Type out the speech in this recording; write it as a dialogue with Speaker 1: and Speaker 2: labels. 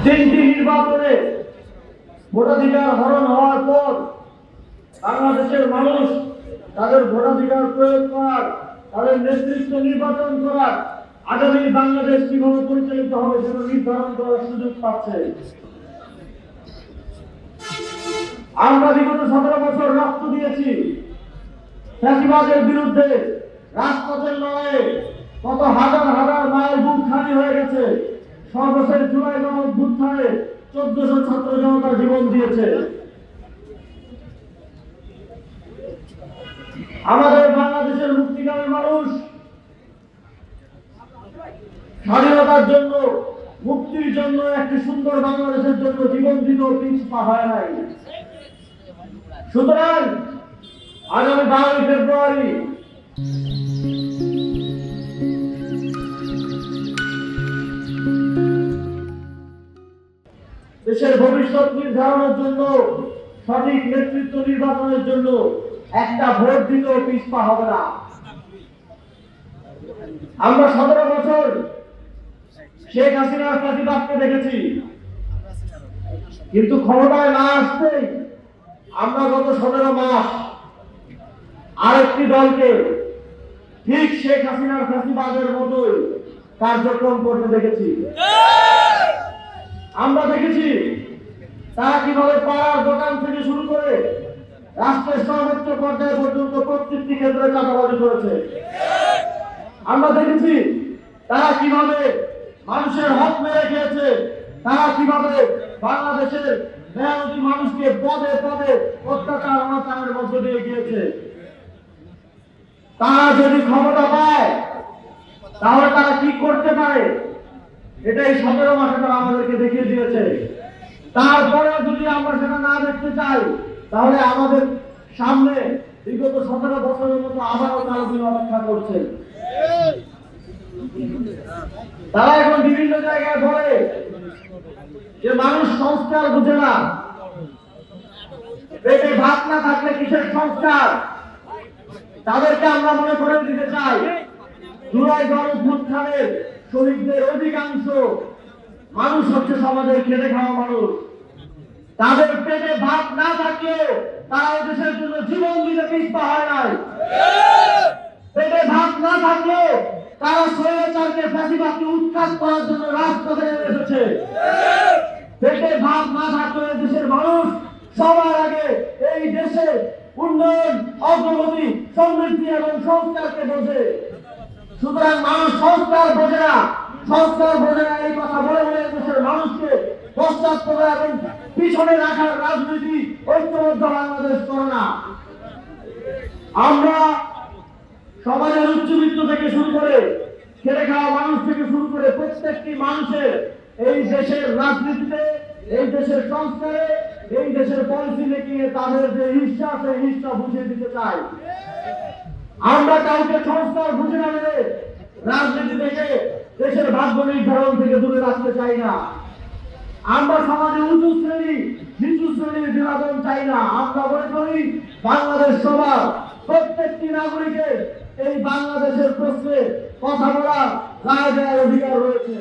Speaker 1: তিনটি নির্বাচনে ভোটাধিকার হরণ হওয়ার পর বাংলাদেশের মানুষ তাদের ভোটাধিকার প্রয়োগ করার, তাদের নেতৃত্ব নির্বাচন করার, আগামী বাংলাদেশ কিভাবে পরিচালিত হবে সেটা নির্ধারণ করার সুযোগ পাচ্ছে। আমরা বিগত 17 বছর রক্ত দিয়েছি ফ্যাসিবাদের বিরুদ্ধে। রাজপথের লড়াইয়ে কত হাজার হাজার মায়ের বুক খালি হয়ে গেছে। সর্বশেষ জুলাই গণঅভ্যুত্থানে 1400 ছাত্র জনতা জীবন দিয়েছে। আমাদের বাংলাদেশের মুক্তিকামী মানুষ স্বাধীনতার জন্য, মুক্তির জন্য, একটি সুন্দর বাংলাদেশের জন্য জীবন দিতেও পিছপা হয় নাই। সুতরাং আগামী 12 ফেব্রুয়ারি দেশের ভবিষ্যৎ নির্ধারণের জন্য, সঠিক নেতৃত্ব নির্বাচনের জন্য একটা ভোট দিতেও পিছপা হবে না। আমরা 17 বছর শেখ হাসিনার ফ্যাসিবাদকে দেখেছি, কিন্তু ক্ষমতায় না আসতেই আমরা গত 17 মাস আরেকটি দলকে ঠিক শেখ হাসিনার ফ্যাসিবাদের মতোই কার্যক্রম করতে দেখেছি। আমরা দেখেছি তারা কিভাবে পাড়ার দোকান থেকে শুরু করে রাষ্ট্রের সর্বোচ্চ পর্যায় পর্যন্ত প্রত্যেকটি ক্ষেত্রে চাঁদাবাজি করেছে। আমরা দেখেছি তারা কিভাবে মানুষের হক মেরে খেয়েছে, তারা কিভাবে বাংলাদেশের মেহনতি মানুষকে পদে পদে অত্যাচার অনাচারের মধ্য দিয়ে গিয়েছে। তারা যদি ক্ষমতা পায় তাহলে তারা কি করতে পারে এটাই 17 মাসে তারা আমাদেরকে দেখিয়ে দিয়েছে। তারপরেও যদি আমরা সেটা না দেখতে চাই তাহলে আমাদের সামনে বিগত 17 বছরের মতো আবারও তারা দিন অপেক্ষা করছে। তারা এখন বিভিন্ন জায়গায় বলে যে মানুষ সংস্কার বুঝে না, পেটে ভাত না থাকলে কিসের সংস্কার। তাদেরকে আমরা মনে করে দিতে চাই জুলাই গণঅভ্যুত্থানের শহীদদের অধিকাংশ মানুষ হচ্ছে সমাজের খেটে খাওয়া মানুষ। তাদের পেটে ভাত না থাকলেও তারা দেশের জন্য জীবন দিতে পিছপা হয় নাই। পেটে ভাত না থাকলেও তারা স্বৈরাচারকে ফ্যাসিবাদকে উৎখাত করার জন্য রাজপথে নেমে এসেছে। পেটে ভাত না থাকলেও দেশের মানুষ সবার আগে এই দেশে উন্নয়ন, অগ্রগতি, সমৃদ্ধি এবং সংস্কারকে বোঝে। সুতরাং মানুষ সংস্কার বোঝে না, এই কথা বলে বলে দেশের মানুষকে পশ্চাৎপদ এবং পিছনে রাখার রাজনীতি ঐক্যবদ্ধ বাংলাদেশ করে না। আমরা সমাজের উচ্চবিত্ত থেকে শুরু করে খেটে খাওয়া মানুষ থেকে শুরু করে প্রত্যেকটি মানুষের এই দেশের রাজনীতিতে, এই দেশের সংস্কারে, এই দেশের পলিসি মেকিং এ তাদের যে হিস্সা আছে হিস্সা বুঝিয়ে দিতে চাই। আমরা কাউকে সংস্কার বুঝে না মেরে রাজনীতি থেকে, দেশের ভাগ্য নির্ধারণ থেকে দূরে রাখতে চাই না। আমরা সমাজে উঁচু শ্রেণী নিচু শ্রেণীর বিভাজন চাই না। আমরা মনে করি বাংলাদেশ সবার প্রত্যেকটি নাগরিকের এই বাংলাদেশের প্রশ্নে কথা বলার রায় দেওয়ার অধিকার রয়েছে।